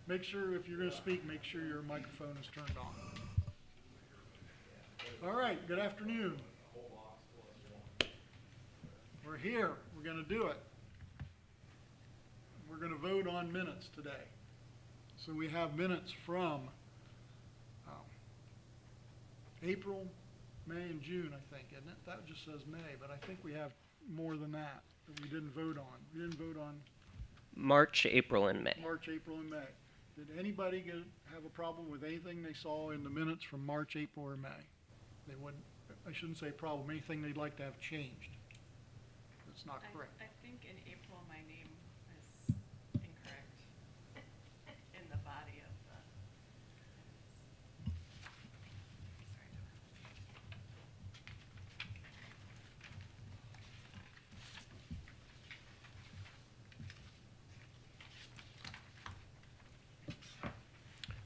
Make sure if you're gonna speak, make sure your microphone is turned on. All right, good afternoon. We're here, we're gonna do it. We're gonna vote on minutes today. So we have minutes from April, May, and June, I think, isn't it? That just says May, but I think we have more than that we didn't vote on. We didn't vote on March, April, and May. March, April, and May. Did anybody have a problem with anything they saw in the minutes from March, April, or May? They wouldn't, I shouldn't say problem, anything they'd like to have changed. That's not correct. I think in April my name is incorrect in the body of the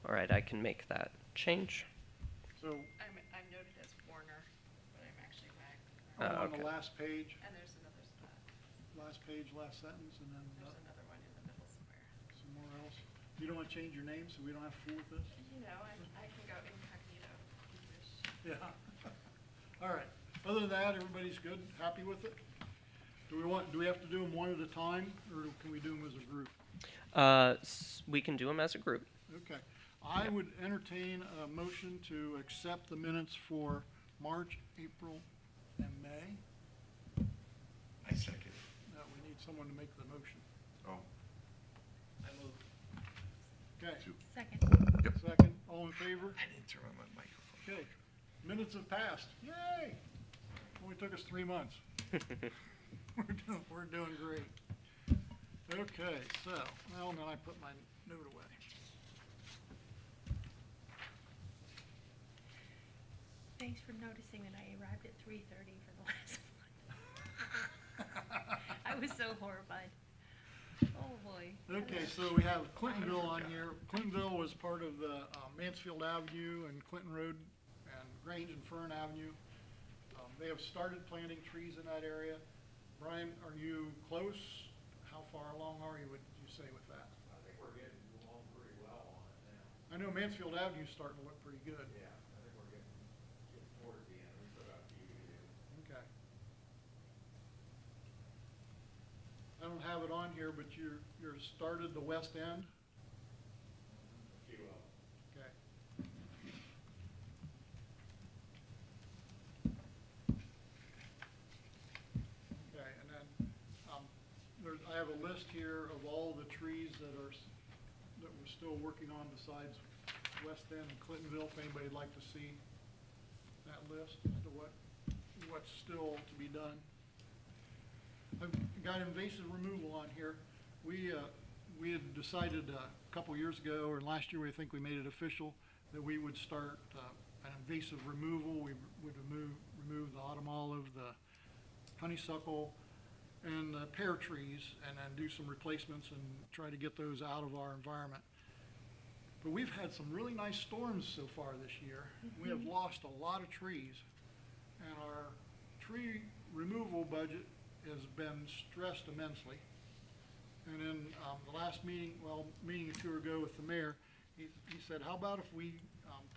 All right, I can make that change. So I'm noted as Warner, but I'm actually Wag. on okay. the last page, And there's another spot. last page, last sentence, and then There's another one in the middle somewhere. somewhere else. You don't want to change your name so we don't have to fool with this? You know, I can go incognito if you wish. Yeah. All right. Other than that, everybody's good, happy with it? Do we have to do them one at a time, or can we do them as a group? We can do them as a group. Okay. I would entertain a motion to accept the minutes for March, April, and May. I second. We need someone to make the motion. Oh. I move. Okay, Second. Yep. second, all in favor? I didn't turn on my microphone. Okay, minutes have passed. Yay! Only took us 3 months. We're doing great. Okay, so, well, now I put my note away. Thanks for noticing that I arrived at 3:30 for the last one. I was so horrified. Oh, boy. Okay, so we have Clintonville on here. Clintonville was part of the Mansfield Avenue and Clinton Road and Grange and Fern Avenue. They have started planting trees in that area. Brian, are you close? How far along are you, would you say, with that? I think we're getting along pretty well on it now. I know Mansfield Avenue's starting to look pretty good. Yeah, I think we're getting towards the end. We still got a few to do. Okay. I don't have it on here, but you're started the west end? A few of them. Okay. Okay, and then, I have a list here of all the trees that we're still working on besides West End and Clintonville, if anybody'd like to see that list as to what's still to be done. I've got invasive removal on here. We had decided a couple years ago, or last year, I think we made it official, that we would start an invasive removal. We would remove the autumn olive, the honeysuckle, and the pear trees, and then do some replacements and try to get those out of our environment. But we've had some really nice storms so far this year. We have lost a lot of trees, and our tree removal budget has been stressed immensely. And in the last meeting, meeting or two ago with the mayor, he said, how about if we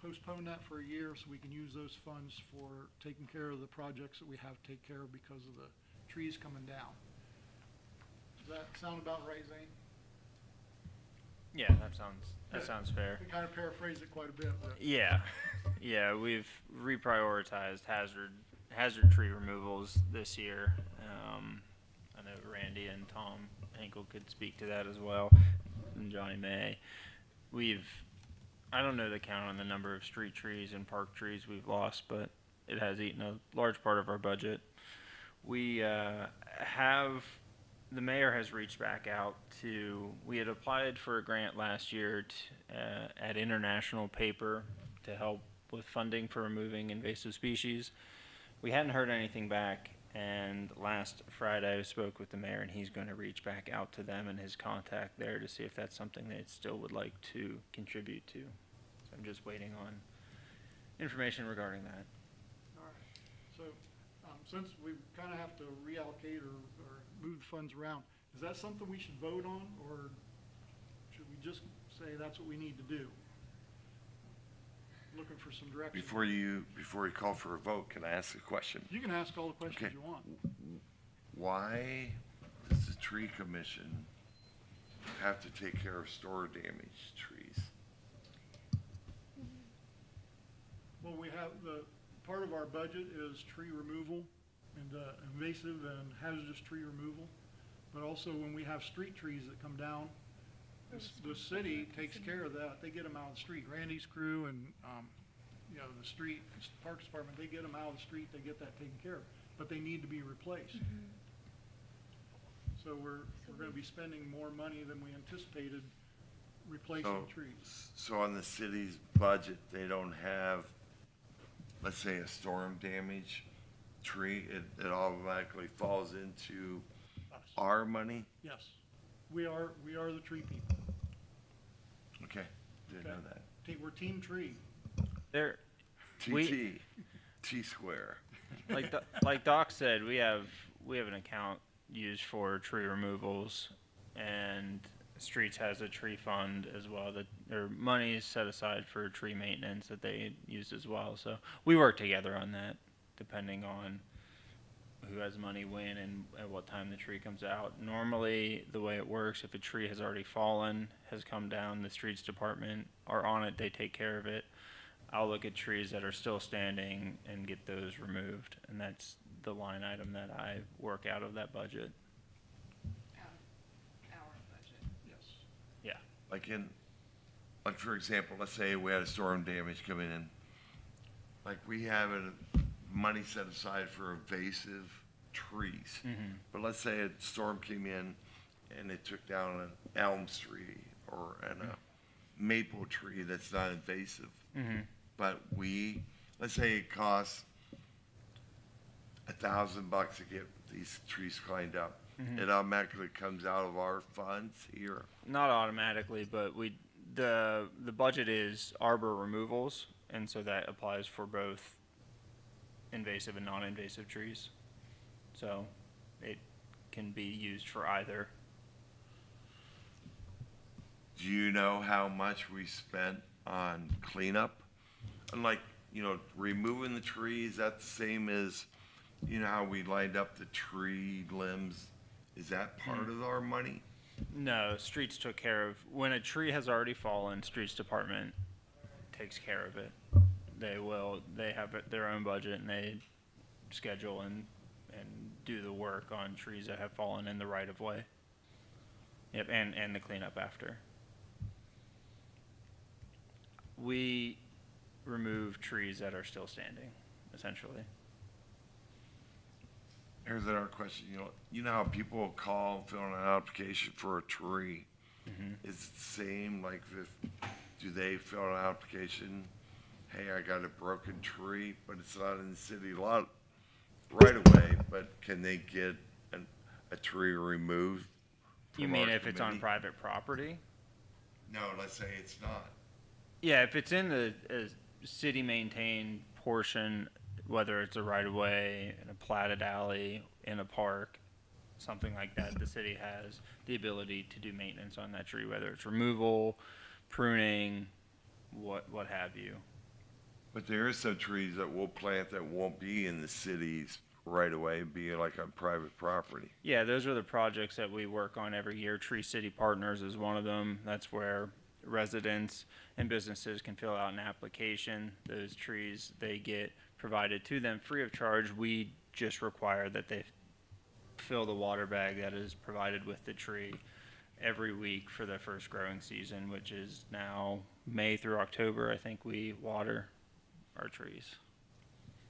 postpone that for a year so we can use those funds for taking care of the projects that we have to take care of because of the trees coming down. Does that sound about right, Zane? Yeah, that sounds fair. We kind of paraphrased it quite a bit, but Yeah, yeah, we've reprioritized hazard tree removals this year. I know Randy and Tom Henkel could speak to that as well, and Johnny May. I don't know the count on the number of street trees and park trees we've lost, but it has eaten a large part of our budget. We the mayor has reached back out we had applied for a grant last year at International Paper to help with funding for removing invasive species. We hadn't heard anything back, and last Friday I spoke with the mayor, and he's going to reach back out to them and his contact there to see if that's something they still would like to contribute to. So I'm just waiting on information regarding that. all right. So since we kind of have to reallocate or move the funds around, is that something we should vote on, or should we just say that's what we need to do. Looking for some direction. Before you call for a vote, can I ask a question? You can ask all the questions Okay. you want. Why does the tree commission have to take care of storm damaged trees? Well, we have part of our budget is tree removal and invasive and hazardous tree removal. But also when we have street trees that come down, the city takes care of that. They get them out of the street. Randy's crew and, you know, the street, Parks Department, they get them out of the street, they get that taken care of. But they need to be replaced. So we're gonna be spending more money than we anticipated replacing trees. So on the city's budget, they don't have, let's say, a storm damage tree, it automatically falls into Us. our money? Yes, we are the tree people. Okay, didn't know Okay. that. We're Team Tree. There, TT, T-square. like Doc said, we have an account used for tree removals, and Streets has a tree fund as well, that their money is set aside for tree maintenance that they use as well. So we work together on that, depending on who has money when and at what time the tree comes out. Normally, the way it works, if a tree has already fallen, has come down, the streets department are on it, they take care of it. I'll look at trees that are still standing and get those removed, and that's the line item that I work out of that budget. Our budget. Yes. Like for example, let's say we had a storm damage coming in. Like we have money set aside for invasive trees. But let's say a storm came in and it took down an elm tree or a maple tree that's not invasive. But let's say it costs $1,000 to get these trees cleaned up. It automatically comes out of our funds here. Not automatically, but the budget is arbor removals, and so that applies for both invasive and non-invasive trees. So it can be used for either. Do you know how much we spent on cleanup? Unlike, removing the trees, that's the same as, how we lined up the tree limbs. Is that part of our money? No, Streets took care of, when a tree has already fallen, Streets Department takes care of it. They have their own budget, and they schedule and do the work on trees that have fallen in the right of way. Yep, and the cleanup after. We remove trees that are still standing, essentially. Here's another question. You know how people will call, fill out an application for a tree? Is it the same, like do they fill out an application, hey, I got a broken tree, but it's not in the city lot right away, but can they get a tree removed? You from mean our if it's on committee? private property? No, let's say it's not. Yeah, if it's in the city maintained portion, whether it's a right of way, in a platted alley, in a park, something like that, the city has the ability to do maintenance on that tree, whether it's removal, pruning, what have you. But there is some trees that we'll plant that won't be in the city's right away, be like on private property. Yeah, those are the projects that we work on every year. Tree City Partners is one of them. That's where residents and businesses can fill out an application. Those trees, they get provided to them free of charge. We just require that they fill the water bag that is provided with the tree every week for the first growing season, which is now May through October. I think we water our trees.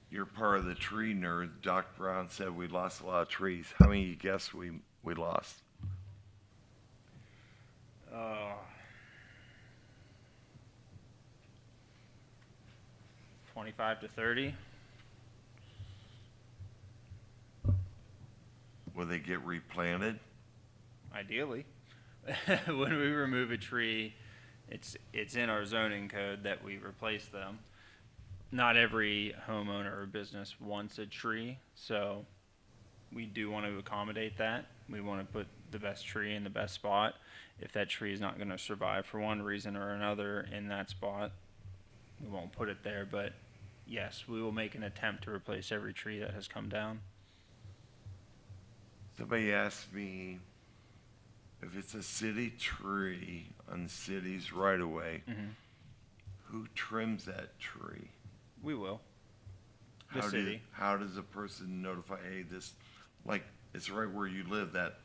You're part of the tree nerd. Doc Brown said we lost a lot of trees. How many you guess we lost? 25 to 30. Will they get replanted? Ideally. When we remove a tree, it's in our zoning code that we replace them. Not every homeowner or business wants a tree, so we do want to accommodate that. We want to put the best tree in the best spot. If that tree is not going to survive for one reason or another in that spot, we won't put it there. But yes, we will make an attempt to replace every tree that has come down. Somebody asked me if it's a city tree on the city's right of way, who trims that tree? We will. The How city. how does a person notify, hey, this, like, it's right where you live, that,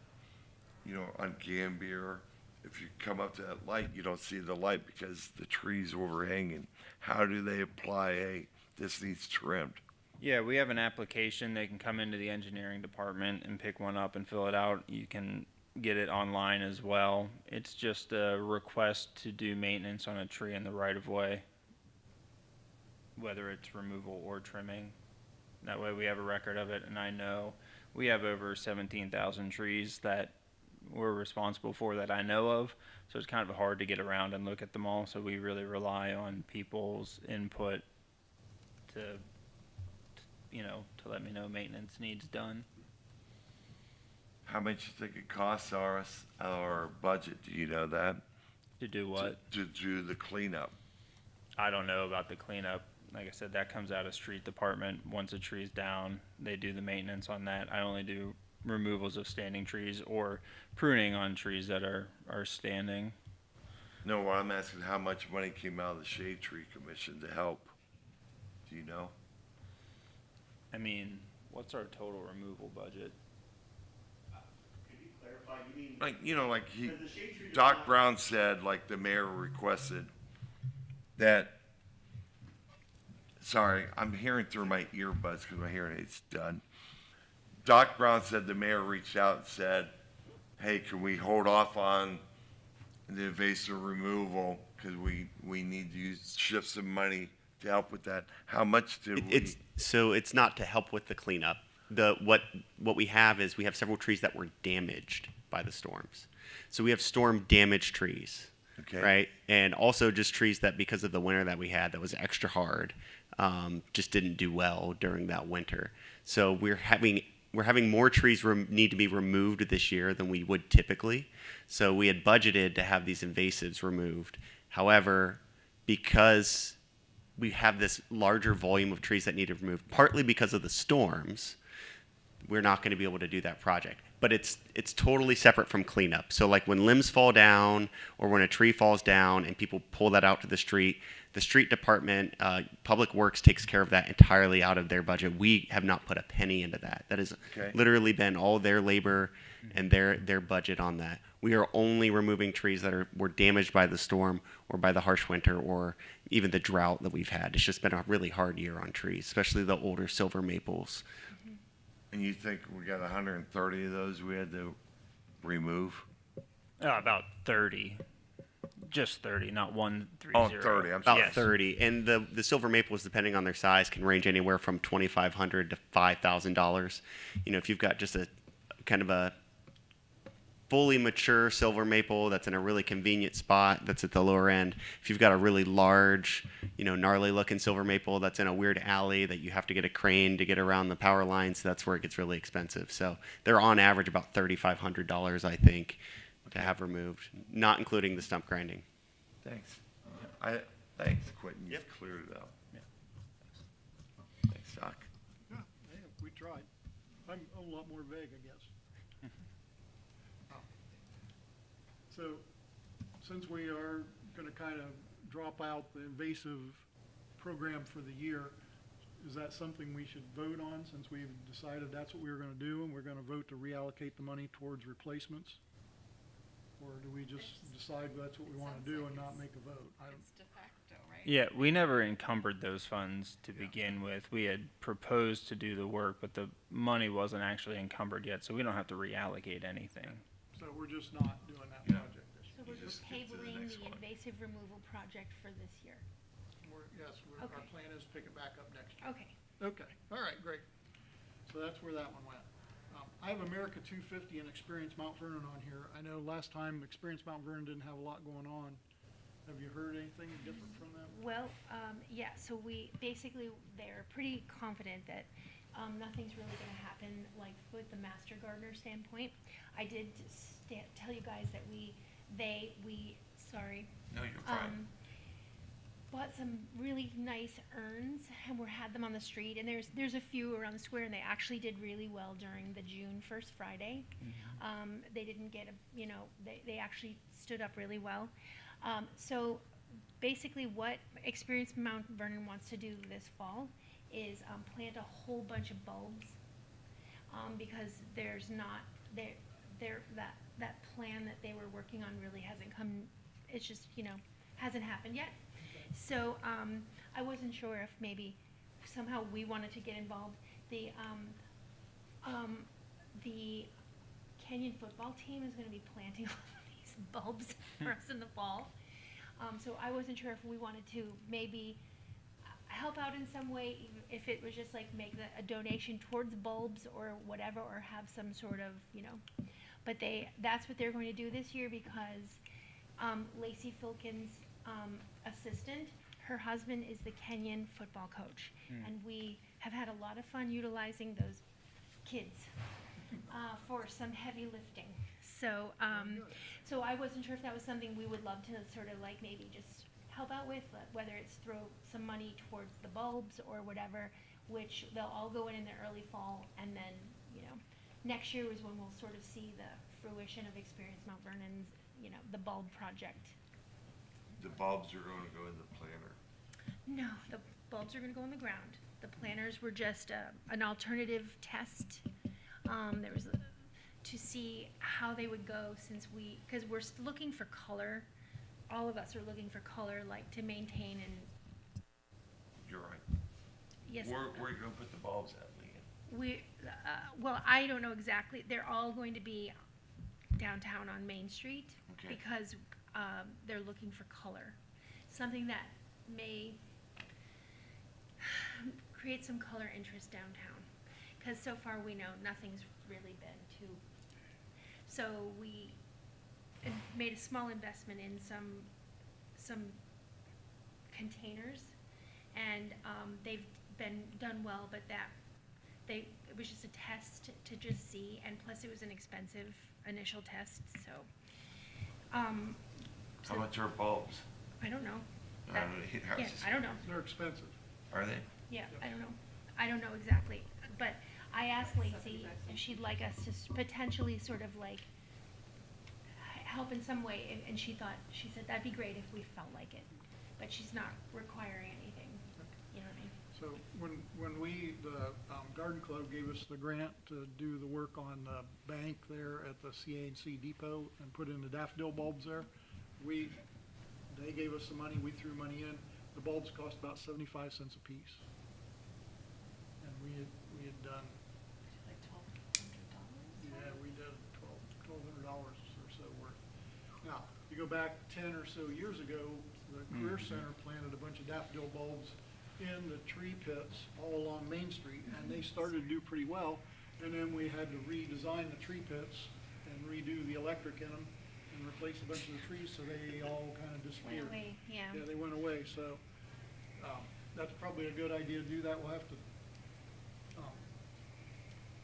you know, on Gambier, if you come up to that light, you don't see the light because the tree's overhanging. How do they apply, hey, this needs trimmed? Yeah, we have an application. They can come into the engineering department and pick one up and fill it out. You can get it online as well. It's just a request to do maintenance on a tree in the right of way, whether it's removal or trimming. That way we have a record of it, and I know we have over 17,000 trees that we're responsible for that I know of, so it's kind of hard to get around and look at them all, so we really rely on people's input to let me know maintenance needs done. How much you think it costs our budget, do you know that? To do what? To do the cleanup. I don't know about the cleanup. Like I said, that comes out of street department. Once a tree's down, they do the maintenance on that. I only do removals of standing trees or pruning on trees that are standing. No, what I'm asking, how much money came out of the Shade Tree Commission to help? Do you know? I mean, what's our total removal budget? Could you clarify, you mean, Like, you know, like because the shade tree does Doc not- Brown said, like the mayor requested that, sorry, I'm hearing through my earbuds because my hearing aid's done. Doc Brown said the mayor reached out and said, hey, can we hold off on the invasive removal because we need to shift some money to help with that. How much did we? It's not to help with the cleanup. What we have is we have several trees that were damaged by the storms. So we have storm damaged trees. Okay. Right? And also just trees that because of the winter that we had that was extra hard, just didn't do well during that winter. So we're having more trees need to be removed this year than we would typically. So we had budgeted to have these invasives removed. However, because we have this larger volume of trees that need to be removed, partly because of the storms, we're not going to be able to do that project. But it's totally separate from cleanup. So like when limbs fall down or when a tree falls down and people pull that out to the street department, Public Works takes care of that entirely out of their budget. We have not put a penny into that. That has literally been all their labor and their budget on that. We are only removing trees that were damaged by the storm or by the harsh winter or even the drought that we've had. It's just been a really hard year on trees, especially the older silver maples. And you think we got 130 of those we had to remove? About 30. Just 30, not 130. Oh, 30, I'm About sorry. 30. And the silver maples, depending on their size, can range anywhere from $2,500 to $5,000. You know, if you've got just a kind of a fully mature silver maple that's in a really convenient spot that's at the lower end. If you've got a really large, gnarly looking silver maple that's in a weird alley that you have to get a crane to get around the power lines, that's where it gets really expensive. So they're on average about $3,500, I think, to have removed, not including the stump grinding. Thanks. Thanks, Quentin. You've Yep. cleared it up. Yeah. Thanks, Doc. Yeah, we tried. I'm a lot more vague, I guess. So, since we are gonna kind of drop out the invasive program for the year, is that something we should vote on since we've decided that's what we were gonna do and we're gonna vote to reallocate the money towards replacements? Or do we just decide that's what we wanna Sounds do like and not it's- make a vote? I don't. It's de facto, right? Yeah, we never encumbered those funds to begin with. We had proposed to do the work, but the money wasn't actually encumbered yet, so we don't have to reallocate anything. So we're just not doing that Yeah. project this year? So we're just skip to the tabling next the one. invasive removal project for this year. Our Okay. plan is to pick it back up next year. Okay. Okay, all right, great. So that's where that one went. I have America 250 and Experience Mount Vernon on here. I know last time Experience Mount Vernon didn't have a lot going on. Have you heard anything different from them? Well, yeah, so they're pretty confident that nothing's really gonna happen, like, with the master gardener standpoint. I did tell you guys that sorry, No, you're fine. bought some really nice urns and had them on the street, and there's a few around the square, and they actually did really well during the June 1st Friday. They didn't get they actually stood up really well. So basically what Experience Mount Vernon wants to do this fall is plant a whole bunch of bulbs, because there's not that plan that they were working on really hasn't come. It's just hasn't happened yet. So I wasn't sure if maybe somehow we wanted to get involved. The Canyon football team is going to be planting all of these bulbs for us in the fall. So I wasn't sure if we wanted to maybe help out in some way, if it was just like make a donation towards bulbs or whatever, or have some sort of, but that's what they're going to do this year, because Lacey Filkins' assistant, her husband is the Kenyan football coach, and we have had a lot of fun utilizing those kids for some heavy lifting. So, so I wasn't sure if that was something we would love to sort of like maybe just help out with, whether it's throw some money towards the bulbs or whatever, which they'll all go in the early fall, and then next year is when we'll sort of see the fruition of Experience Mount Vernon's the bulb project. The bulbs are gonna go in the planter. No, the bulbs are going to go in the ground. The planters were just an alternative test. There was to see how they would go, because we're looking for color. All of us are looking for color, like to maintain and. You're right. Yes. Where are you gonna put the bulbs at, Leanne? Well, I don't know exactly. They're all going to be downtown on Main Street, Okay. because they're looking for color, something that may create some color interest downtown. Because so far we know nothing's really been too. So we made a small investment in some containers, and they've been done well, but it was just a test to just see, and plus it was an expensive initial test, so. How much are bulbs? I don't know. I don't know. I was Yeah, just- I don't know. They're expensive. Are they? Yeah, I don't know. I don't know exactly, but I asked Lacey if she'd like us to potentially sort of like help in some way, and she said that'd be great if we felt like it, but she's not requiring anything, you know what I mean? So when the Garden Club gave us the grant to do the work on the bank there at the CA&C Depot and put in the daffodil bulbs there, they gave us some money, we threw money in. The bulbs cost about 75 cents a piece. And we had done, Like $1,200? yeah, we did $1,200 or so worth. Now, you go back 10 or so years ago, the Career Center planted a bunch of daffodil bulbs in the tree pits all along Main Street, and they started to do pretty well. And then we had to redesign the tree pits and redo the electric in them and replace a bunch of the trees, so they all kind of disappeared. Went away, yeah. Yeah, they went away, so that's probably a good idea to do that. We'll have to,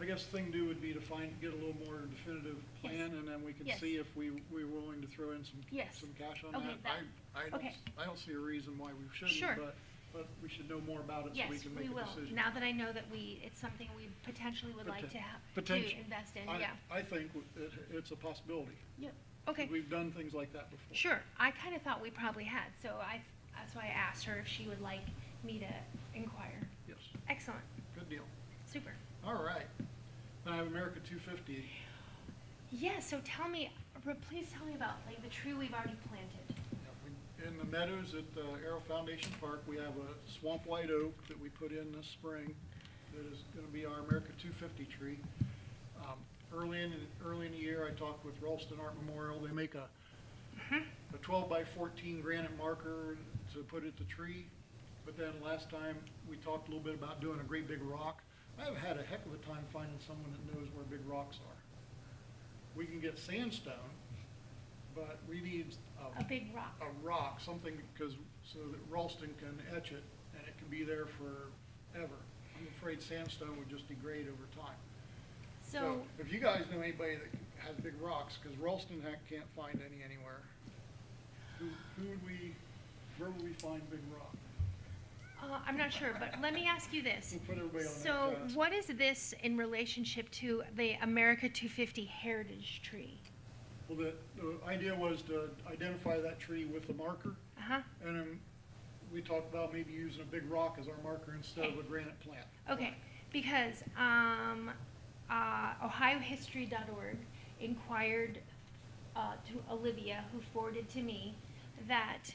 I guess the thing to do would be to get a little more definitive plan, Yes. and then we can Yes. see if we're willing to throw in some Yes. cash on Okay, that. okay. I don't see a reason why we shouldn't, Sure. but we should know more about it so we Yes, can we make a will. decision. Now that I know that it's something we potentially would like to Potential. invest in, I- yeah. I think it's a possibility. Yep. Okay. We've done things like that before. Sure, I kind of thought we probably had, so that's why I asked her if she would like me to inquire. Yes, Excellent, good deal. super. All right. Then I have America 250. Yeah, so please tell me about like the tree we've already planted. In the meadows at the Arrow Foundation Park, we have a swamp white oak that we put in this spring that is going to be our America 250 tree. Early in the year, I talked with Ralston Art Memorial. They make a 12 by 14 granite marker to put at the tree. But then last time, we talked a little bit about doing a great big rock. I've had a heck of a time finding someone that knows where big rocks are. We can get sandstone, but we need A big rock. a rock, something, so that Ralston can etch it, and it can be there forever. I'm afraid sandstone would just degrade over time. So, If you guys know anybody that has big rocks, because Ralston can't find any anywhere, where would we find big rock? I'm not sure, but let me ask you this. We'll put everybody on that So task. what is this in relationship to the America 250 heritage tree? Well, the idea was to identify that tree with the marker, Uh-huh. and then we talked about maybe using a big rock as our marker instead of a granite plant. Okay, because OhioHistory.org inquired to Olivia, who forwarded to me, that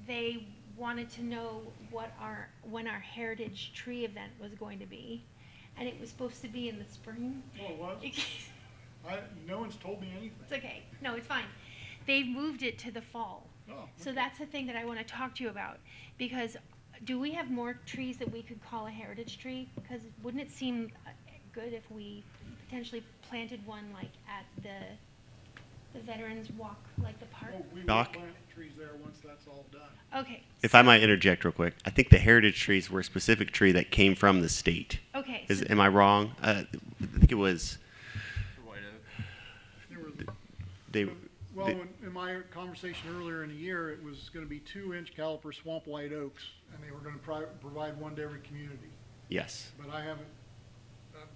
they wanted to know when our heritage tree event was going to be, and it was supposed to be in the spring. Oh, it was? No one's told me anything. It's okay. No, it's fine. They've moved it to the fall. Oh, So okay. that's the thing that I want to talk to you about. Because do we have more trees that we could call a heritage tree? Because wouldn't it seem good if we potentially planted one like at the Veterans Walk, like the park? Oh, we will Doc? plant trees there once that's all done. Okay. If I might interject real quick, I think the heritage trees were a specific tree that came from the state. Okay. Is, so- am I wrong? I think it was There were, they. well, they- in my conversation earlier in the year, it was gonna be 2-inch caliper swamp white oaks, and they were gonna provide one to every community. Yes. But I haven't,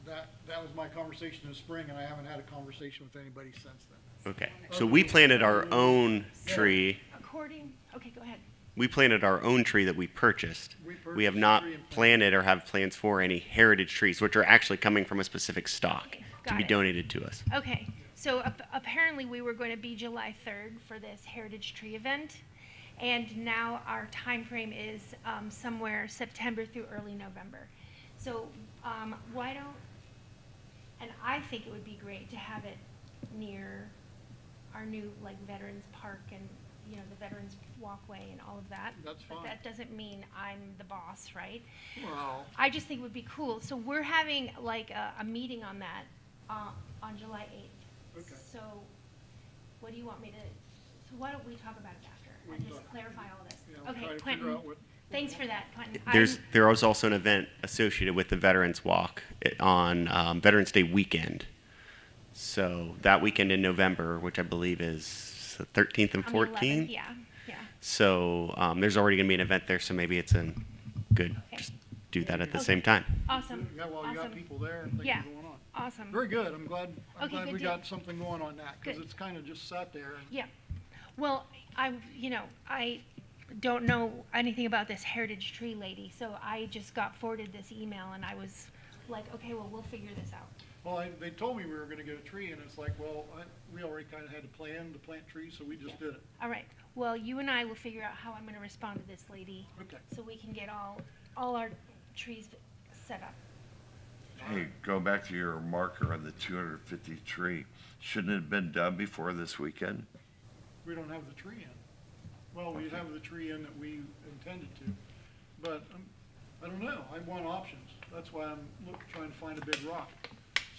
that was my conversation in the spring, and I haven't had a conversation with anybody since then. Okay. So we planted our own tree. Okay, go ahead. We planted our own tree that we purchased. We have purchased not a tree and planted or have plans for any heritage trees, which are actually coming from a specific stock Okay, to got be it. donated to us. Okay, so apparently we were going to be July 3rd for this heritage tree event, and now our time frame is somewhere September through early November. So why don't, and I think it would be great to have it near our new like Veterans Park and the Veterans Walkway and all of that. That's But fine. that doesn't mean I'm the boss, right? Well, I just think it would be cool. So we're having like a meeting on that on July 8th. Okay. So what do you want me to, so why don't we talk about it after We and can just talk. clarify all this? yeah, we'll try Okay, to figure Quentin, out what. thanks for that, Quentin. There was also an event associated with the Veterans Walk on Veterans Day weekend. So that weekend in November, which I believe is the 13th and On the 11th, 14th. Yeah, yeah. So there's already going to be an event there, so maybe it's a good Okay. just do that at the Okay. same time. Awesome, Yeah, well, you got awesome. people there and things Yeah. going on. Awesome. Very good, I'm glad Okay, good we deal. got something going on that, because Good. it's kind of just sat there. And Yeah. Well, I don't know anything about this heritage tree lady, so I just got forwarded this email and I was like, okay, well, we'll figure this out. Well, they told me we were gonna get a tree, and it's like, well, we already kind of had a plan to plant trees, so we just did it. All right. Well, you and I will figure out how I'm going to respond to this lady, Okay. so we can get all our trees set up. Hey, go back to your marker on the 250 tree. Shouldn't it have been done before this weekend? We don't have the tree in. Well, we have the tree in that we intended to, but I don't know. I want options. That's why I'm trying to find a big rock.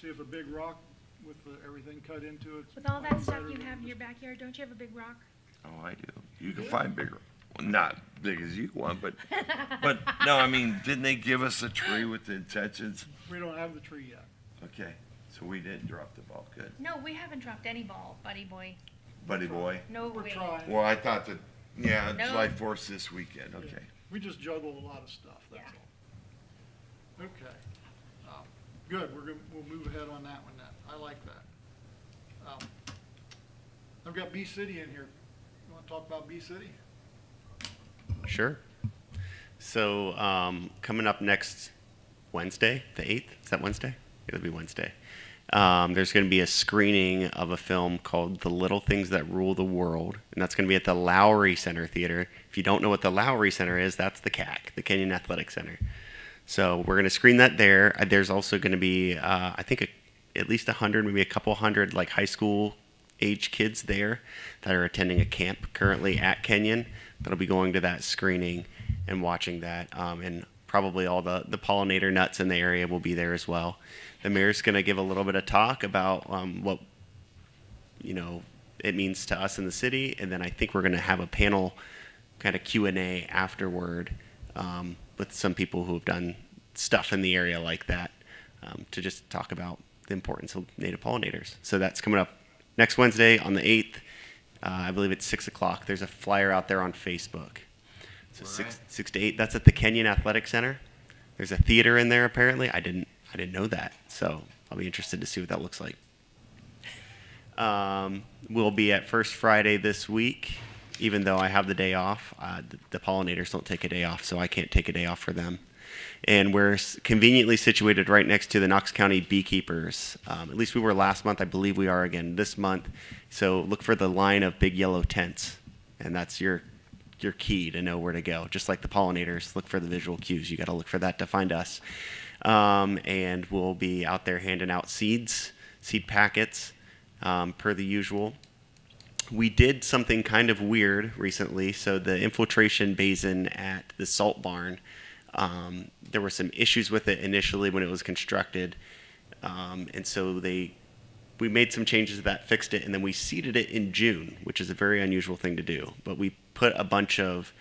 See if a big rock with everything cut into it. With all that might be stuff better you than have in your just- backyard, don't you have a big rock? Oh, I do. You can find bigger. Well, not big as you want, but no, I mean, didn't they give us a tree with the intentions? We don't have the tree yet. Okay, so we didn't drop the ball. Good. No, we haven't dropped any ball, buddy boy. Buddy boy. No We're way. trying. Well, I thought that, yeah, No. July 4th this weekend. Okay. We just juggle a lot of stuff, that's Yeah. all. Okay. Good, we'll move ahead on that one then. I like that. I've got Bee City in here. You want to talk about Bee City? Sure. So coming up next Wednesday, the 8th, is that Wednesday? It'll be Wednesday. There's going to be a screening of a film called The Little Things That Rule the World, and that's going to be at the Lowry Center Theater. If you don't know what the Lowry Center is, that's the CAC, the Kenyon Athletic Center. So we're going to screen that there. There's also going to be, I think, at least 100, maybe a couple hundred, like high school age kids there that are attending a camp currently at Kenyon that'll be going to that screening and watching that. And probably all the pollinator nuts in the area will be there as well. The mayor's going to give a little bit of talk about what it means to us in the city, and then I think we're going to have a panel kind of Q&A afterward with some people who have done stuff in the area like that, to just talk about the importance of native pollinators. So that's coming up next Wednesday on the 8th. I believe it's 6 o'clock. There's a flyer out there on Facebook. So All 6 to 8. That's at the Kenyon Athletic Center. There's a theater in there apparently. I didn't know that. So I'll be interested to see what that looks like. We'll be at First Friday this week, even though I have the day off. The pollinators don't take a day off, so I can't take a day off for them. And we're conveniently situated right next to the Knox County beekeepers. At least we were last month. I believe we are again this month. So look for the line of big yellow tents, and that's your key to know where to go. Just like the pollinators, look for the visual cues. You got to look for that to find us. And we'll be out there handing out seed packets, per the usual. We did something kind of weird recently. So the infiltration basin at the salt barn, there were some issues with it initially when it was constructed. And so we made some changes to that, fixed it, and then we seeded it in June, which is a very unusual thing to do. But we put a bunch of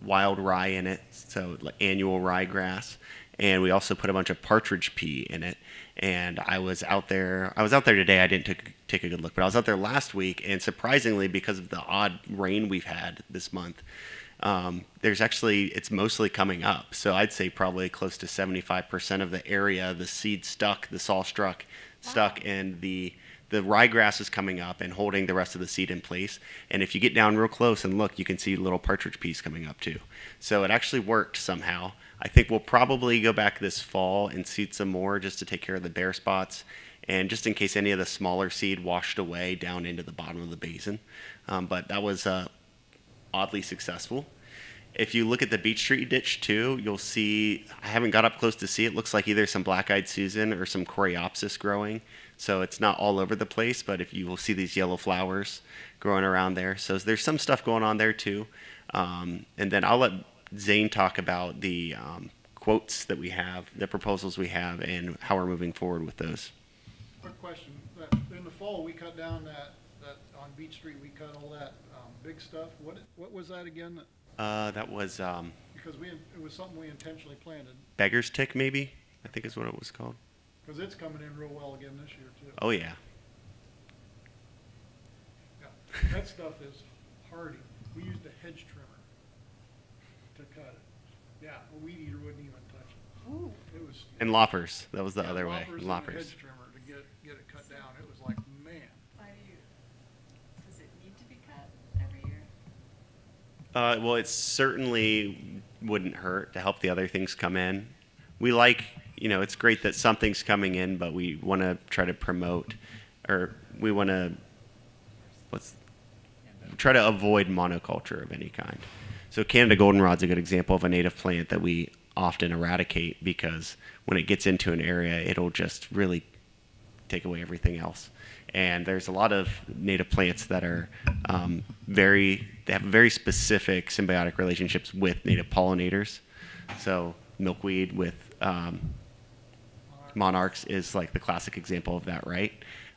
wild rye in it, so like annual ryegrass, and we also put a bunch of partridge pea in it. And I was out there today. I didn't take a good look, but I was out there last week, and surprisingly, because of the odd rain we've had this month, it's mostly coming up. So I'd say probably close to 75% of the area, the seed stuck, the saw stuck, and the ryegrass is coming up and holding the rest of the seed in place. And if you get down real close and look, you can see little partridge peas coming up too. So it actually worked somehow. I think we'll probably go back this fall and seed some more just to take care of the bare spots, and just in case any of the smaller seed washed away down into the bottom of the basin. But that was oddly successful. If you look at the Beach Street ditch too, you'll see, I haven't got up close to see, it looks like either some black-eyed Susan or some Coreopsis growing. So it's not all over the place, but if you will see these yellow flowers growing around there. So there's some stuff going on there too. And then I'll let Zane talk about the quotes that we have, the proposals we have, and how we're moving forward with those. Quick question. In the fall, we cut down that on Beach Street, we cut all that big stuff. What was that again? That was Because it was something we intentionally planted. beggar's tick, maybe, I think is what it was called. Because it's coming in real well again this year too. Oh yeah. Yeah. That stuff is hardy. We used a hedge trimmer to cut it. Yeah, a weed eater wouldn't even touch it. Ooh. It was. And loppers, that was the Yeah, other way. loppers and a Loppers. hedge trimmer to get it cut down. It was like, man. Does it need to be cut every year? Well, it certainly wouldn't hurt to help the other things come in. We like, it's great that something's coming in, but we want to try to promote, or we want to, try to avoid monoculture of any kind. So Canada goldenrod's a good example of a native plant that we often eradicate, because when it gets into an area, it'll just really take away everything else. And there's a lot of native plants that are they have very specific symbiotic relationships with native pollinators. So milkweed with monarchs is like the classic example of that, right?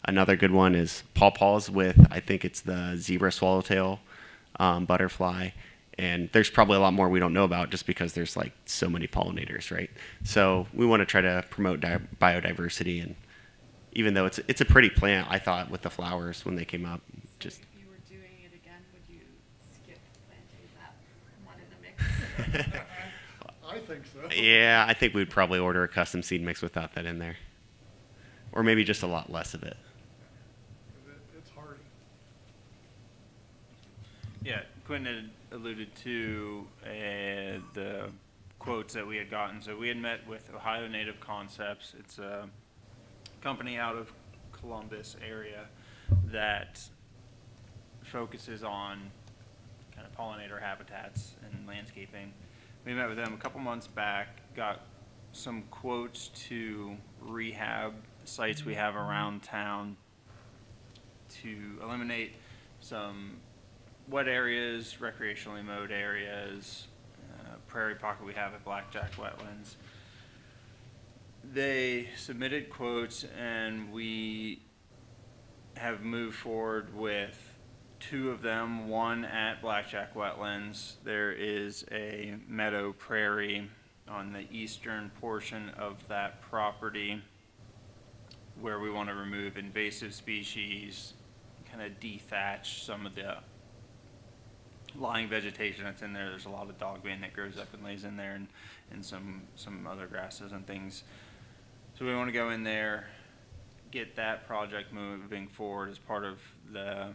Another good one is pawpaws with, I think it's the zebra swallowtail butterfly. And there's probably a lot more we don't know about just because there's like so many pollinators, right? So we want to try to promote biodiversity, and even though it's a pretty plant, I thought with the flowers when they came up, just. If you were doing it again, would you skip planting that one in the mix? I think so. Yeah, I think we'd probably order a custom seed mix without that in there, or maybe just a lot less of it. It's hardy. Yeah, Quinn had alluded to the quotes that we had gotten. So we had met with Ohio Native Concepts. It's a company out of Columbus area that focuses on kind of pollinator habitats and landscaping. We met with them a couple months back, got some quotes to rehab sites we have around town to eliminate some wet areas, recreationally mowed areas, prairie pocket we have at Blackjack Wetlands. They submitted quotes, and we have moved forward with two of them, one at Blackjack Wetlands. There is a meadow prairie on the eastern portion of that property where we want to remove invasive species, kind of dethatch some of the lying vegetation that's in there. There's a lot of dogbane that grows up and lays in there, and some other grasses and things. So we want to go in there, get that project moving forward as part of the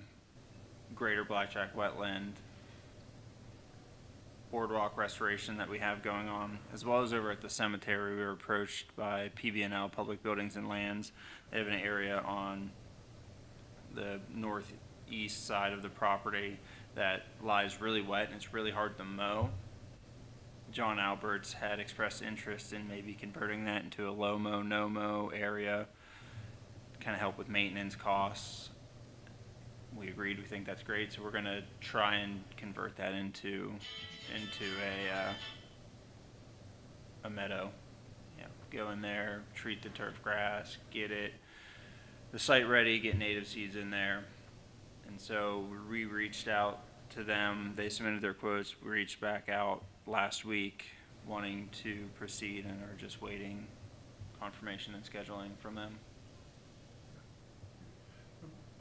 greater Blackjack Wetland boardwalk restoration that we have going on, as well as over at the cemetery. We were approached by PB&L, Public Buildings and Lands. They have an area on the northeast side of the property that lies really wet and it's really hard to mow. John Alberts had expressed interest in maybe converting that into a low mow, no mow area, kind of help with maintenance costs. We agreed, we think that's great, so we're going to try and convert that into a meadow. Yeah, go in there, treat the turf grass, get the site ready, get native seeds in there. And so we reached out to them. They submitted their quotes. We reached back out last week wanting to proceed and are just waiting confirmation and scheduling from them.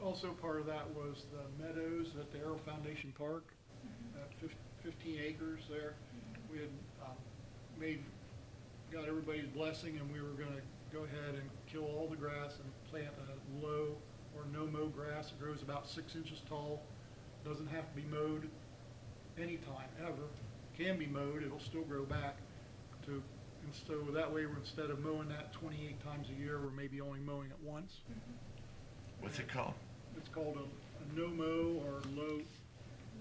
Also part of that was the meadows at the Arrow Foundation Park, 15 acres there. We had got everybody's blessing, and we were going to go ahead and kill all the grass and plant a low or no mow grass. It grows about 6 inches tall. Doesn't have to be mowed anytime ever. Can be mowed. It'll still grow back. And so that way, instead of mowing that 28 times a year, we're maybe only mowing it once. What's it called? It's called a no mow or low.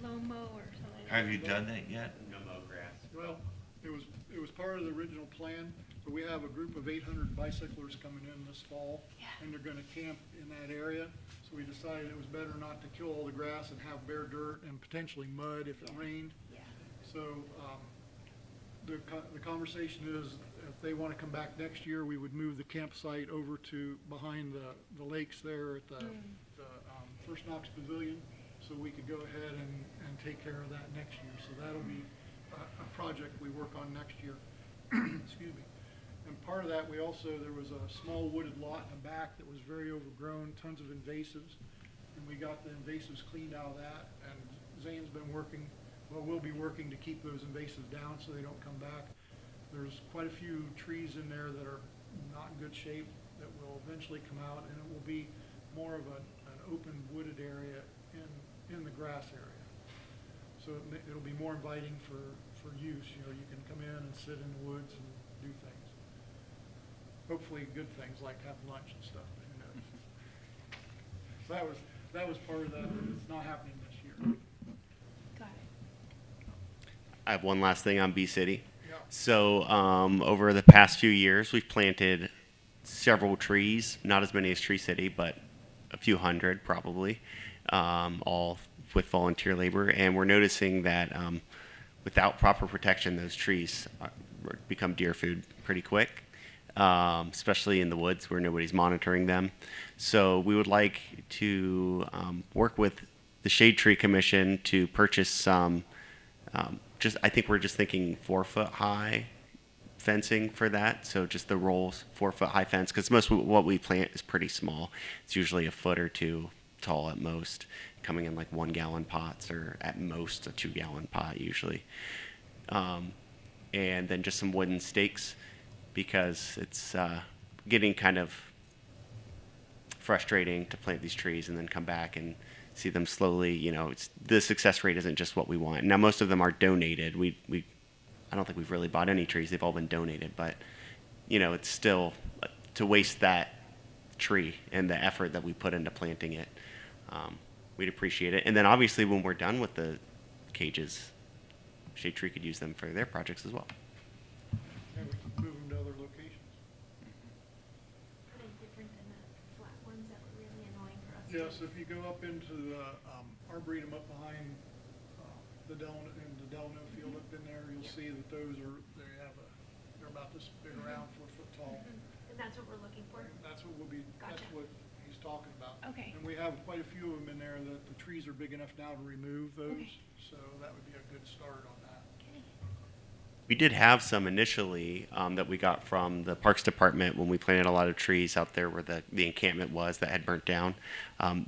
Low mow or something. Have you done that yet? No mow grass. Well, it was part of the original plan, but we have a group of 800 bicyclers coming in this fall, and they're going to camp in that area. So we decided it was better not to kill all the grass and have bare dirt and potentially mud if it rained. Yeah. So the conversation is, if they want to come back next year, we would move the campsite over to behind the lakes there at the First Knox Pavilion, so we could go ahead and take care of that next year. So that'll be a project we work on next year. Excuse me. And part of that, there was a small wooded lot in the back that was very overgrown, tons of invasives, and we got the invasives cleaned out of that. And Zane's been will be working to keep those invasives down so they don't come back. There's quite a few trees in there that are not in good shape that will eventually come out, and it will be more of an open wooded area in the grass area. So it'll be more inviting for use. You know, you can come in and sit in the woods and do things. Hopefully good things like have lunch and stuff, but who knows. So that was part of that. It's not happening this year. Got it. I have one last thing on Bee City. Yeah. So over the past few years, we've planted several trees, not as many as Tree City, but a few hundred probably, all with volunteer labor. And we're noticing that without proper protection, those trees become deer food pretty quick, especially in the woods where nobody's monitoring them. So we would like to work with the Shade Tree Commission to purchase some, I think we're just thinking 4-foot high fencing for that. So just the rolls, 4-foot high fence, because most of what we plant is pretty small. It's usually a foot or two tall at most, coming in like 1-gallon pots, or at most a 2-gallon pot usually. And then just some wooden stakes, because it's getting kind of frustrating to plant these trees and then come back and see them slowly, the success rate isn't just what we want. Now most of them are donated. I don't think we've really bought any trees. They've all been donated, but it's still to waste that tree and the effort that we put into planting it. We'd appreciate it. And then obviously when we're done with the cages, Shade Tree could use them for their projects as well. Yeah, we can move them to other locations. Are they different than the flat ones that were really annoying for us? Yes, if you go up into the Arboretum up behind the Delano field up in there, you'll see that they're about this big around, 4 foot tall. And that's what we're looking for? That's what we'll be, that's Gotcha. what he's he's talking about. Okay. And we have quite a few of them in there that the trees are big enough now to remove those, Okay. so that would be a good start on that. Okay. We did have some initially that we got from the Parks Department when we planted a lot of trees out there where the encampment was that had burnt down.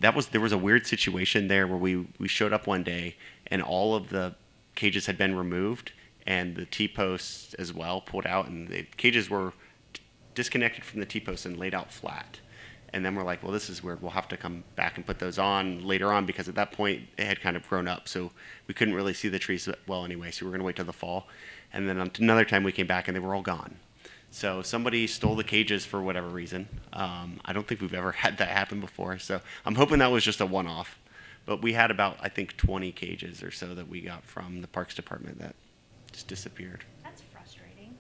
There was a weird situation there where we showed up one day and all of the cages had been removed and the T-posts as well pulled out, and the cages were disconnected from the T-posts and laid out flat. And then we're like, well, this is weird. We'll have to come back and put those on later on because at that point it had kind of grown up, so we couldn't really see the trees well anyway. So we were going to wait till the fall. And then another time we came back and they were all gone. So somebody stole the cages for whatever reason. I don't think we've ever had that happen before. So I'm hoping that was just a one-off. But we had about, I think, 20 cages or so that we got from the Parks Department that just disappeared. That's frustrating.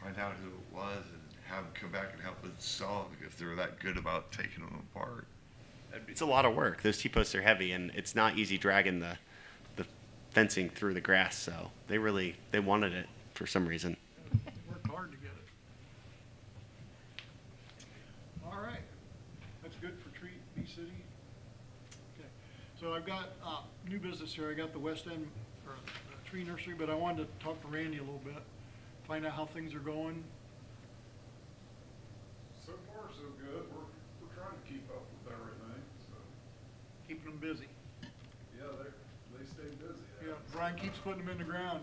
Find out who it was and have them come back and help us solve it if they're that good about taking them apart. It's a lot of work. Those T-posts are heavy, and it's not easy dragging the fencing through the grass. So they wanted it for some reason. Worked hard to get it. All right, that's good for Bee City. Okay, so I've got new business here. I got the West End or the tree nursery, but I wanted to talk to Randy a little bit, find out how things are going. So far, so good. We're trying to keep up with everything, so, Keeping them busy. yeah, they stay busy. Yeah, Brian keeps putting them in the ground.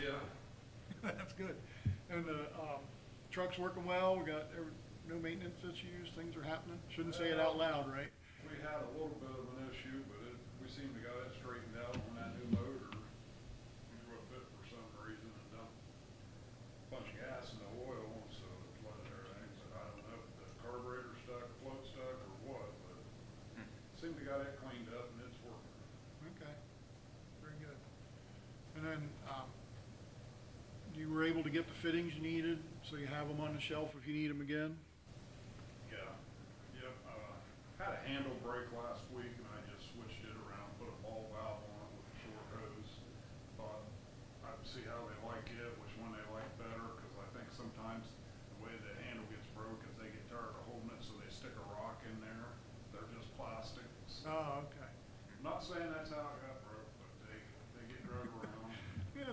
Yeah. That's good. And the truck's working well. We got no maintenance issues. Things are happening. Shouldn't say it out loud, right? We had a little bit of an issue, but we seem to got it straightened out when that new motor drew a bit for some reason and dumped a bunch of gas in the oil, so it flooded everything. So I don't know if the carburetor stuck, float stuck, or what, but seemed to got it cleaned up and it's working. Okay, very good. And then, you were able to get the fittings you needed, so you have them on the shelf if you need them again? Yeah, yep, had a handle break last week and I just switched it around, put a ball valve on it with a short hose. Thought I'd see how they like it, which one they like better, cause I think sometimes the way the handle gets broke is they get tired of holding it, so they stick a rock in there. They're just plastic. So, Oh, okay. not saying that's how it got broke, but they get drug around. Yeah,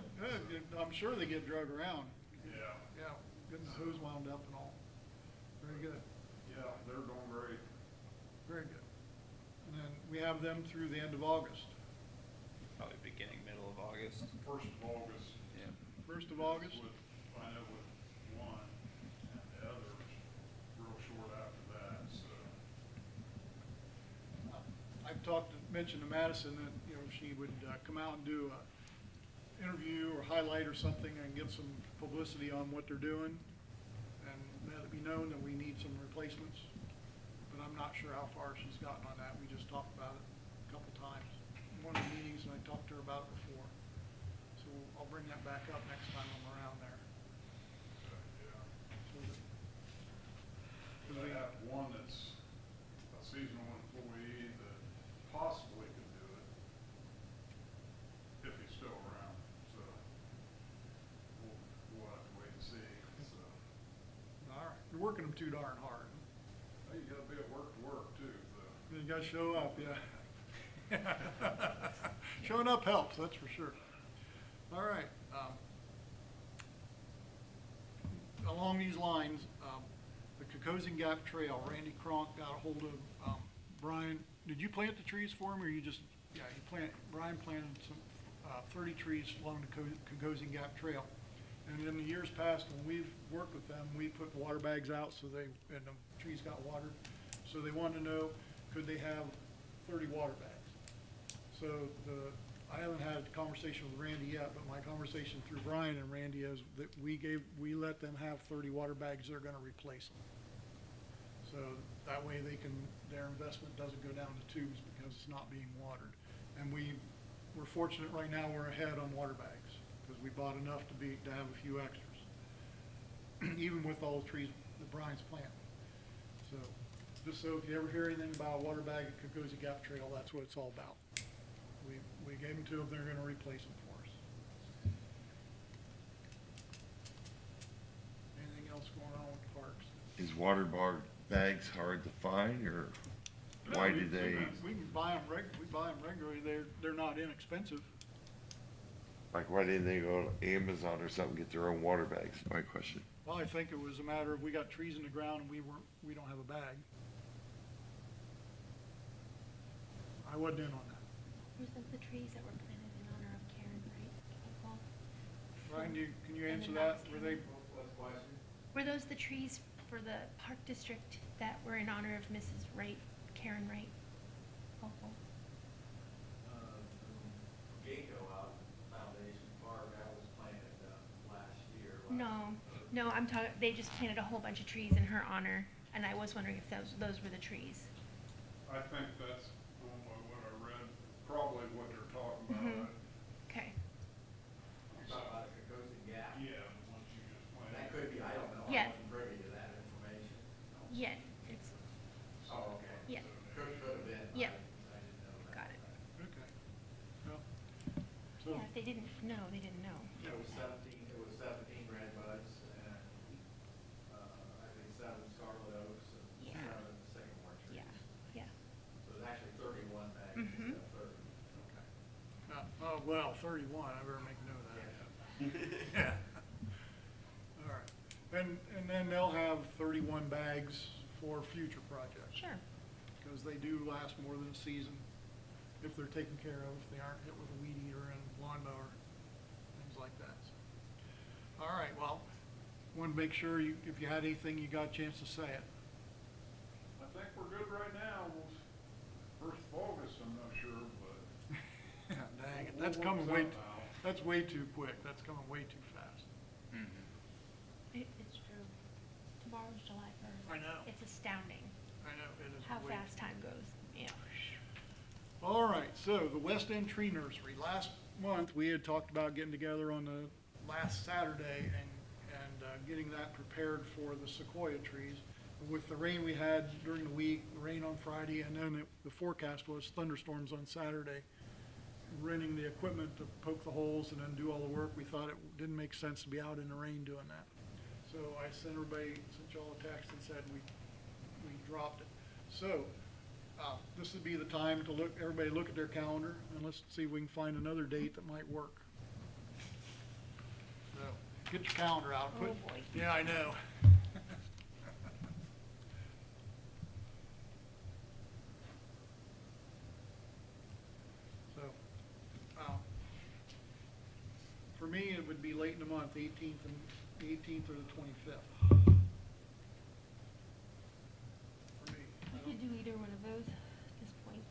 I'm sure they get drug around. Yeah, Yeah, getting the hose wound up and all. Very good, yeah, they're doing great. very good. And then we have them through the end of August. Probably beginning, middle of August. 1st of August. Yeah. 1st of August? I know with one, and the others real short after that, so. I've mentioned to Madison that, you know, she would come out and do a interview or highlight or something and get some publicity on what they're doing and let it be known that we need some replacements. But I'm not sure how far she's gotten on that. We just talked about it a couple times in one of the meetings, and I talked to her about it before. So I'll bring that back up next time I'm around there. Yeah. So that- 'cause I we- have one that's a seasonal employee that possibly could do it if he's still around, so we'll have to wait and see, so. All right, you're working them too darn hard. Well, you gotta be at work to work too, so. You gotta show up, yeah. Showing up helps, that's for sure. All right. Along these lines, the Cocosing Gap Trail, Randy Cronk got a hold of Brian. Did you plant the trees for him, or you just, yeah, Brian planted some 30 trees along the Cocosing Gap Trail. And in the years past, when we've worked with them, we put water bags out and the trees got watered. So they wanted to know, could they have 30 water bags? So I haven't had a conversation with Randy yet, but my conversation through Brian and Randy is that we let them have 30 water bags, they're gonna replace them. So that way their investment doesn't go down the tubes because it's not being watered. And we're fortunate right now, we're ahead on water bags, because we bought enough to have a few extras. Even with all the trees that Brian's planting. So, just so if you ever hear anything about a water bag at Cocosing Gap Trail, that's what it's all about. We gave them to them, they're gonna replace them for us. Anything else going on with the parks? Is water bags hard to find, or No, why we- do they, We can buy them we buy them regularly, they're not inexpensive. like, why didn't they go to Amazon or something, get their own water bags? My question. Well, I think it was a matter of, we got trees in the ground and we don't have a bag. I wasn't in on that. Were those the trees that were planted in honor of Karen, right? Paul? Ryan, can you And answer the that? Knox Were they, Were those the trees for the Park District that were in honor of Mrs. Wright, Karen Wright? Hopeful. Gecko out Foundation Park, that was planted last year. No, I'm talking, they just planted a whole bunch of trees in her honor, and I was wondering if those were the trees. I think that's what I read, probably what they're talking Mhm. about. Okay. You're talking about the Cocoa Gap? Yeah, once you just planted. That could be, I don't know, Yeah. I wasn't privy to that information. Yeah, it's, Oh, okay. yeah, Could have been. Yeah. I didn't know that. got it. okay. Well, so, Yeah, if they didn't know, they didn't know. It was 17 red buds and, I think 7 scarlet oaks and Yeah. 7 sycamore trees. Yeah, yeah. So it's actually 31 bags Mhm. instead of 30. oh, well, 31, I better make note of that. Yeah. All right. And then they'll have 31 bags for future projects. Sure. Because they do last more than a season if they're taken care of, if they aren't hit with a weed eater and lawnmower, things like that. So, all right, well, wanted to make sure if you had anything, you got a chance to say it. I think we're good right now. First of August, I'm not sure, but. Dang it, we'll that's work coming way, something out. that's way too quick. That's coming way too fast. It's true. Tomorrow's July 1st. I know. It's astounding I know, it is. how way fast time goes. Yeah. All right, so the West End Tree Nursery. Last month, we had talked about getting together on the last Saturday and getting that prepared for the sequoia trees. With the rain we had during the week, the rain on Friday, and then the forecast was thunderstorms on Saturday. Renting the equipment to poke the holes and then do all the work, we thought it didn't make sense to be out in the rain doing that. So I sent y'all a text and said we dropped it. So, this would be the time to everybody look at their calendar, and let's see if we can find another date that might work. So, get your calendar out. Oh, boy. Yeah, I know. So, for me, it would be late in the month, 18th or the 25th. For me. I We could do either one of those at this point.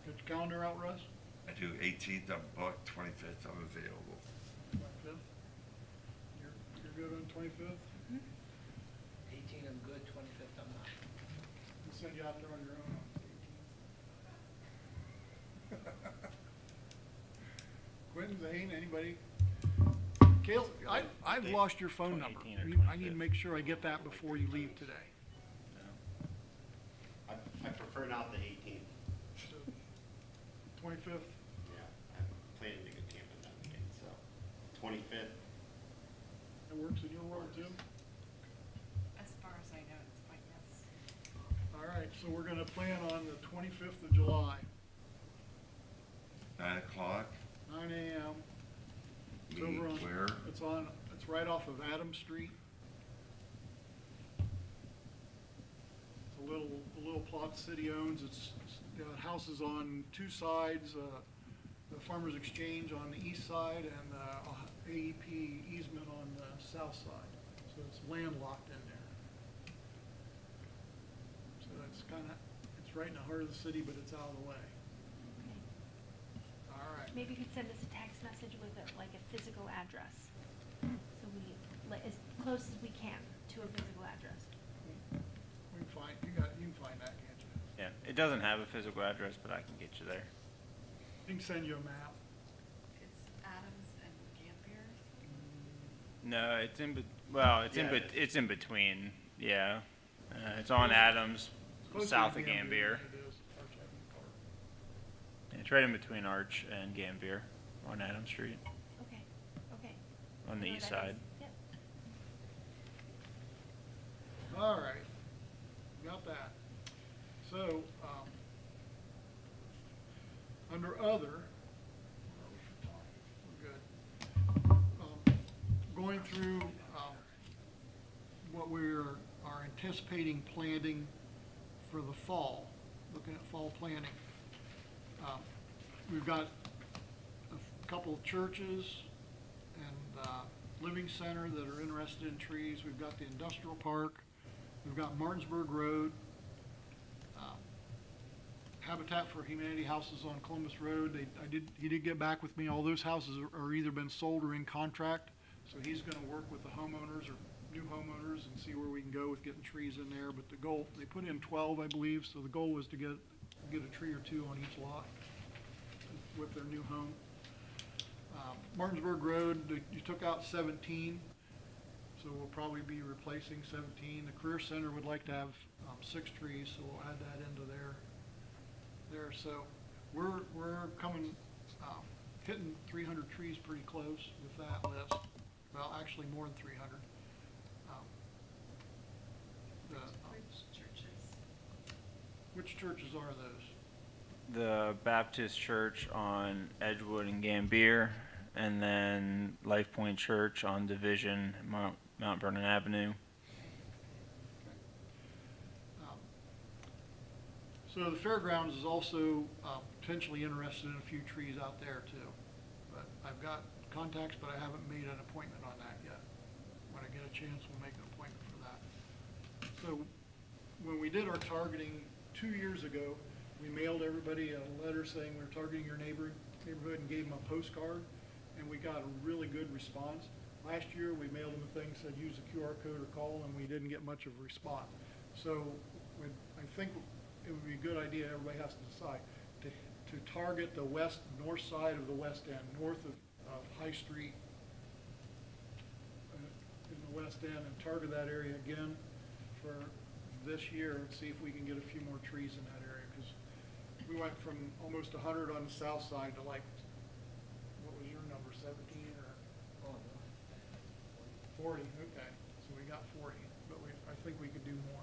Get your calendar out, Russ? I do 18th, I'm booked, 25th, I'm available. 25th? You're good on 25th? 18, I'm good, 25th, I'm not. We'll send you out there on your own on the 18th. Quentin, Zane, anybody? Kale, I've lost your phone number. 18 or I need to 25th. make sure I get that before you leave today. I prefer not the 18th. So, 25th? Yeah, I'm planning to go camping that weekend, so 25th. That works in your world too? As far as I know, it's fine, yes. All right, so we're gonna plan on the 25th of July, 9 o'clock, 9 a.m. It's meet over on- where? It's right off of Adams Street. It's a little plot the city owns. It's got houses on two sides, the Farmers Exchange on the east side and the AEP easement on the south side. So it's landlocked in there. So it's right in the heart of the city, but it's out of the way. Okay. All right. Maybe you could send us a text message with like a physical address. So as close as we can to a physical address. We can find, you can find that, can't you? Yeah, it doesn't have a physical address, but I can get you there. We can send you a map. It's Adams and Gambier. No, it's it's in between. Yeah, it's on Adams, Closer to south of Gambier Gambier. than it is Arch Avenue Park. It's right in between Arch and Gambier on Adams Street Okay, okay. on the I know east that is. side. Yep. All right, got that. So, under other, we're good. Going through what we are anticipating planting for the fall, looking at fall planting. We've got a couple of churches and living center that are interested in trees. We've got the industrial park. We've got Martinsburg Road. Habitat for Humanity houses on Columbus Road. He did get back with me. All those houses are either been sold or in contract. So he's gonna work with the homeowners or new homeowners and see where we can go with getting trees in there. But the goal, they put in 12, I believe, so the goal was to get a tree or two on each lot with their new home. Martinsburg Road, you took out 17, so we'll probably be replacing 17. The Career Center would like to have 6 trees, so we'll add that into there. So we're coming, hitting 300 trees pretty close with that list. Well, actually more than 300. Which churches? Which churches are those? The Baptist Church on Edgewood and Gambier, and then Life Point Church on Division, Mount Vernon Avenue. So the fairgrounds is also potentially interested in a few trees out there too. But I've got contacts, but I haven't made an appointment on that yet. When I get a chance, we'll make an appointment for that. So when we did our targeting 2 years ago, we mailed everybody a letter saying we're targeting your neighborhood and gave them a postcard, and we got a really good response. Last year, we mailed them a thing that said use the QR code or call, and we didn't get much of a response. So I think it would be a good idea, everybody has to decide, to target the north side of the West End, north of High Street in the West End, and target that area again for this year and see if we can get a few more trees in that area. Because we went from almost 100 on the south side to like, what was your number, 17 or 40? Okay, so we got 40, but I think we could do more.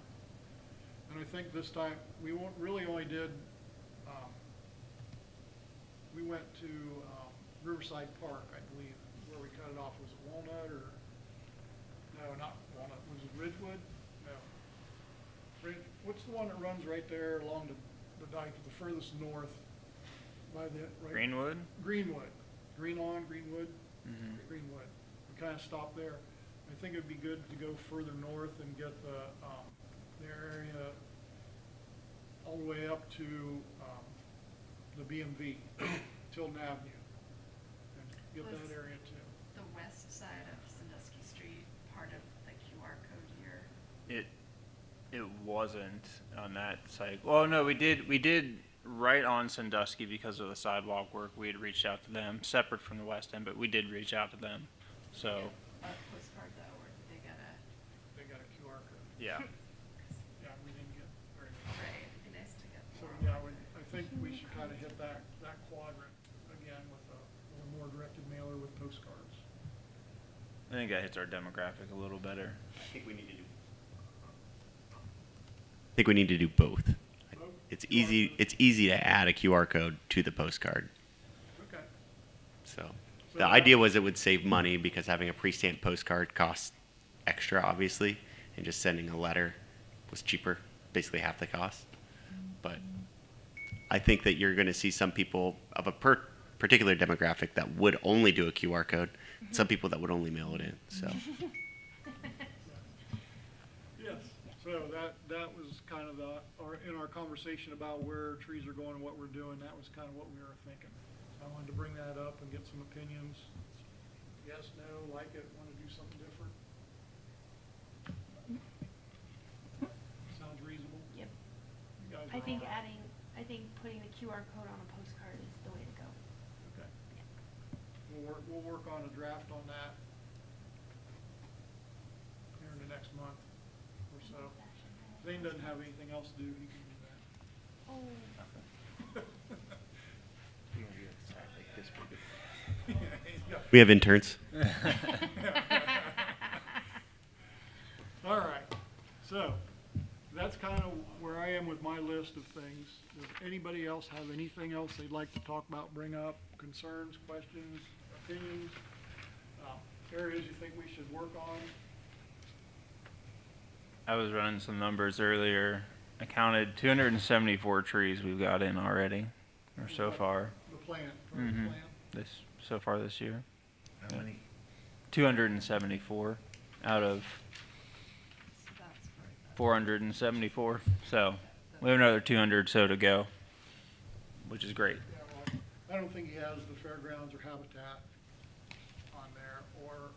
And I think this time, we really only did, we went to Riverside Park, I believe, where we cut it off. Was it Walnut or, no, not Walnut, was it Ridgewood? No. What's the one that runs right there along the dike, the furthest north by the, right? Greenwood? Greenwood. Green Lawn, Greenwood? Mm-hmm. Greenwood. We kind of stopped there. I think it'd be good to go further north and get their area all the way up to the BMV, Tilden Avenue, and get Was that area too. the west side of Sandusky Street part of the QR code here? It wasn't on that site. Well, no, we did right on Sandusky because of the sidewalk work. We had reached out to them, separate from the West End, but we did reach out to them. So, A postcard though, or did they got a, They got a QR code. yeah. Yeah, we didn't get very much. right, it'd be nice to get So, more. yeah, I think we should kind of hit that quadrant again with a more directed mailer with postcards. I think that hits our demographic a little better. I think we need to do both. Both? It's easy to add a QR code to the postcard. Okay. So So the idea was it would save money because having a pre-stamped postcard costs extra, obviously, and just sending a letter was cheaper, basically half the cost. But I think that you're going to see some people of a particular demographic that would only do a QR code, some people that would only mail it in. So Yes, so that was kind of in our conversation about where trees are going and what we're doing, that was kind of what we were thinking. I wanted to bring that up and get some opinions. Yes, no, like it, want to do something different? Sounds reasonable? Yep. You guys I are think all right? putting the QR code on a postcard is the way to go. Okay. We'll work on a draft on that here in the next month or so. Zane doesn't have anything else to do, he can do that. Oh. we have interns. All right, so, am with my list of things. Does anybody else have anything else they'd like to talk about, bring up, concerns, questions, opinions, areas you think we should work on? I was running some numbers earlier. I counted 274 trees we've got in already, or so far. The plan, part of the plan? So far this year. How many? 274 out of So that's for the 474. So we have another 200 so to go, which is great. Yeah, well, I don't think he has the fairgrounds or habitat on there, or,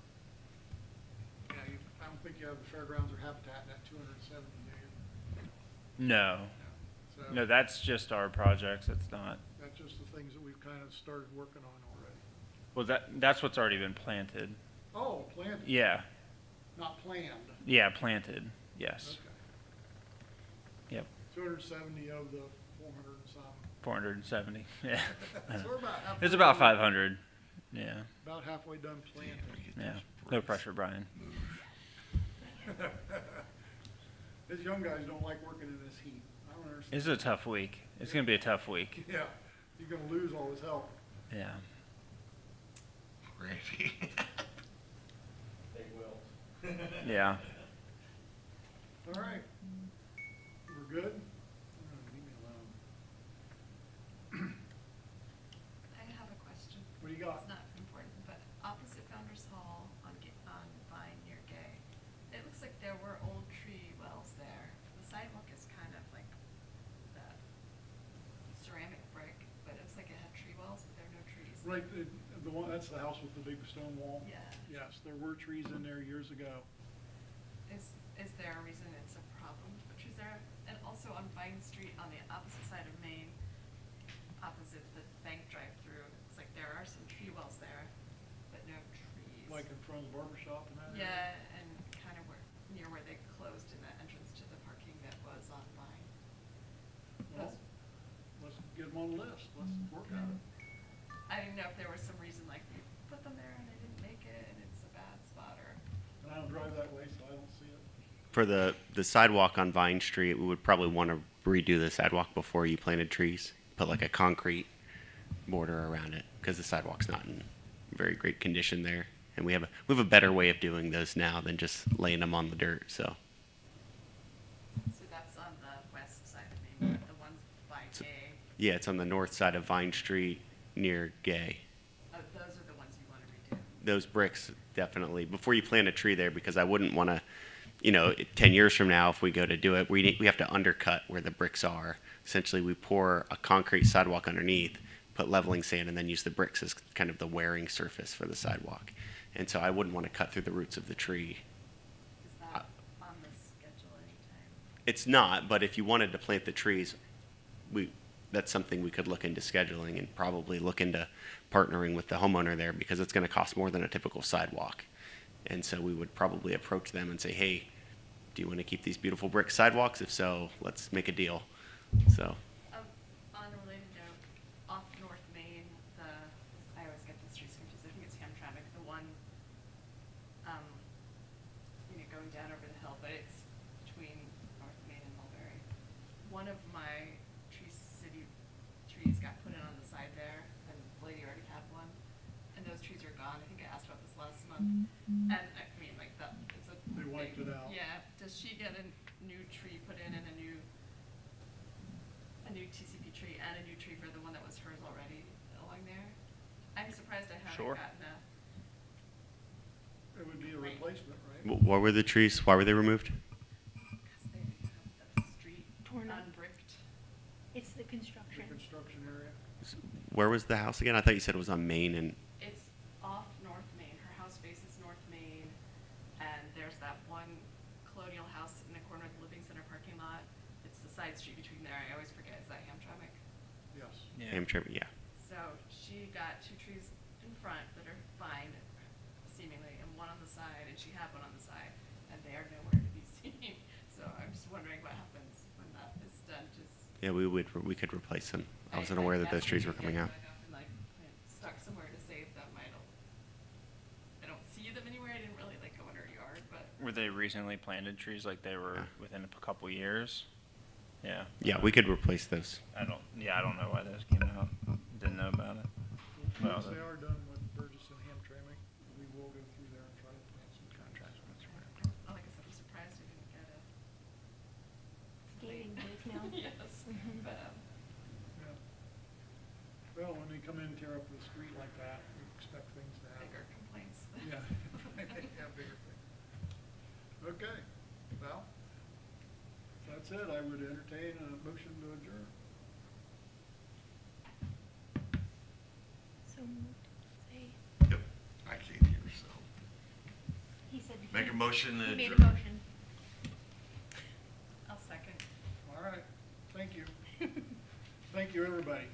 yeah, I don't think you have the fairgrounds or habitat in that 270, do you? No, So no, that's just our projects. It's not. that's just the things that we've kind of started working on already. Well, that's what's already been planted. Oh, planted, Yeah, not planned. yeah, planted. Yes. Okay. Yep. 270 of the 400 and some. 470. Yeah. So we're about halfway It's about done- 500. Yeah. About halfway done planting. Yeah. No pressure, Brian. These young guys don't like working in this heat. I don't understand. It's a tough week. It's gonna be a tough week. Yeah, you're gonna lose all his help. Yeah. Randy. They will. Yeah. All right. We're good? Leave me alone. I have a question. What do you got? It's not important, but opposite Founder's Hall on Vine near Gay, it looks like there were old tree wells there. The sidewalk is kind of like that ceramic brick, but it looks like it had tree wells, but there are no trees. Right, the one, that's the house with the big stone wall? Yeah. Yes, there were trees in there years ago. Is there a reason it's a problem to put trees there? And also on Vine Street on the opposite side of Main, opposite the bank drive-through, it's like there are some tree wells there, but no trees. Like in front of the barber shop and that? area? Yeah, and kind of near where they closed in the entrance to the parking that was on Vine. Well, let's get them on the list. Let's work on it. I didn't know if there was some reason, like we put them there and they didn't make it and it's a bad spot, or. And I don't drive that way, so I don't see it. For the sidewalk on Vine Street, we would probably want to redo the sidewalk before you planted trees. Put like a concrete border around it because the sidewalk's not in very great condition there. And we have a better way of doing those now than just laying them on the dirt. So So that's on the west side of Main, but the ones by Gay, yeah, it's on the north side of Vine Street near Gay. those are the ones you want to redo. Those bricks definitely before you plant a tree there, because I wouldn't want to, 10 years from now, if we go to do it, we have to undercut where the bricks are. Essentially, we pour a concrete sidewalk underneath, put leveling sand, and then use the bricks as kind of the wearing surface for the sidewalk. And so I wouldn't want to cut through the roots of the tree. Is that on the schedule anytime? It's not, but if you wanted to plant the trees, that's something we could look into scheduling and probably look into partnering with the homeowner there, because it's going to cost more than a typical sidewalk. And so we would probably approach them and say, hey, do you want to keep these beautiful brick sidewalks? If so, let's make a deal. So On a related note, off North Main, I always get the streets confused, I think it's Hamtramck, the one, going down over the hill, but it's between North Main and Mulberry. One of my city trees got put in on the side there, and the lady already had one, and those trees are gone. I think I asked about this last month. And I mean, like it's a. They wiped big- it out. Yeah, does she get a new tree put in and a new TCP tree and a new tree for the one that was hers already along there? I'm surprised I haven't Sure. gotten a. It would be a replacement, right? what were the trees? Why were they removed? Because they didn't have the street Torn up. unbricked. It's the The construction. construction area. Where was the house again? I thought you said it was on Main and It's off North Main. Her house faces North Main, and there's that one colonial house in the corner of the Living Center parking lot. It's the side street between there. I always forget. Is that Hamtramck? Yes. Hamtramck. Yeah. So she got two trees in front that are fine, seemingly, and one on the side, and she had one on the side, and they are nowhere to be seen. So I'm just wondering what happens when that is done. Yeah, we could replace them. I wasn't aware that those trees were coming out. And like stuck somewhere to save them. I don't see them anywhere. I didn't really like go in her yard, but Were they recently planted trees, like they were Yeah. within a couple years? Yeah. Yeah, we could replace those. I don't know why those came out. Didn't know about it. Well, Once they are done with Burgess and Hamtramck, we will go through there and try to plant some contracts with them. Like I said, I'm surprised we didn't get a. Skating booth now. Yes, Mhm. but, Yeah. Well, when they come in and tear up the street like that, we expect things to happen. bigger complaints. Yeah, yeah, bigger things. Okay, well, if that's it, I would entertain a motion to adjourn. So moved. Say, Yep, I can't hear, so. he said. Make a motion to He made a adjourn. motion. I'll second. All right, thank you. Thank you, everybody.